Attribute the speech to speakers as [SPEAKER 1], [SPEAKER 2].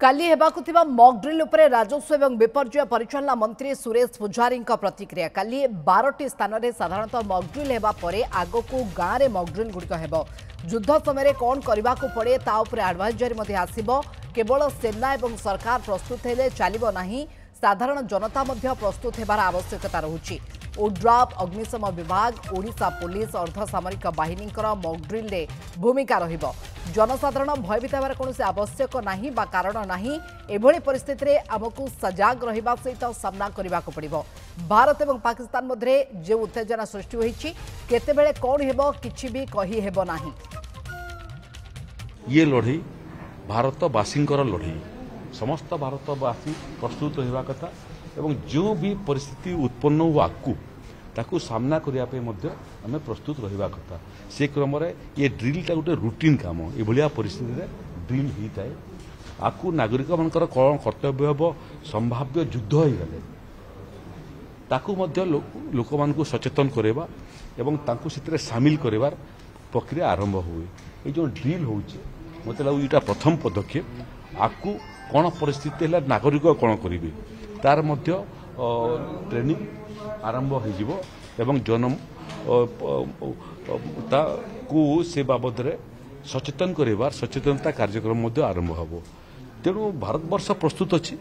[SPEAKER 1] काली हेबाकु थिबा mock drill उपरे राजस्व एवं विपर्यय परिचालना मंत्री सुरेश पुजारी प्रतिक्रिया। काली 12टी स्थान में साधारणतः मॉक ड्रिल हेबा परे आगकू गाँव में मॉक ड्रिल गुड़िक हेबो। युद्ध समय कौन करने पड़े ता उपरे एडवाइजरी मध्ये आसिबो। केवल सेना एवं सरकार प्रस्तुत हेले चलिबो नाही, साधारण जनता मध्ये प्रस्तुत हेबार आवश्यकता रहुछि। ओड्राफ, अग्निशम विभाग, ओडिशा पुलिस, अर्धसामरिक बाहिनी मॉक ड्रिल रे भूमिका रहिबो। जनसाधारण भयभीत होबार कौनसी आवश्यक नाही बा कारण नाही। एभली परिस्थिति रे आमकु सजाग रहिबा सहित सामना करबा को पड़िबो। भारत एवं पाकिस्तान मध्य जे उत्तेजना सृष्टि होईछि, केतेबेले कौन हेबो किछि भी कहि हेबो नाही।
[SPEAKER 2] ये लड़ई भारतवासींकर लड़ई, समस्त भारतवासी प्रस्तुत होगा कथा एवं जो भी परिस्थिति उत्पन्न हो आकू ताकू सामना करने आम प्रस्तुत रहा कथा। से क्रम ये ड्रिलटा गोटे रूटीन काम, ये परिस्थिति में ड्रिल होता है। आकू नागरिक मानकर कौन कर्तव्य हम, संभाव्य युद्ध हो गले ताकू लोक मानकू सचेतन करवा एवं ताकू से सामिल करवार प्रक्रिया आरंभ हुए। ये जो ड्रिल हो मत लगे यहाँ प्रथम पदक्षेप। आकू कौन परिस्थिति है नागरिक कौन करेंगे तार मध्य ट्रेनिंग आरंभ हो जन को से बाबद सचेतन करार सचेतनता कार्यक्रम आरंभ हो। तेणु भारतवर्ष प्रस्तुत अच्छी।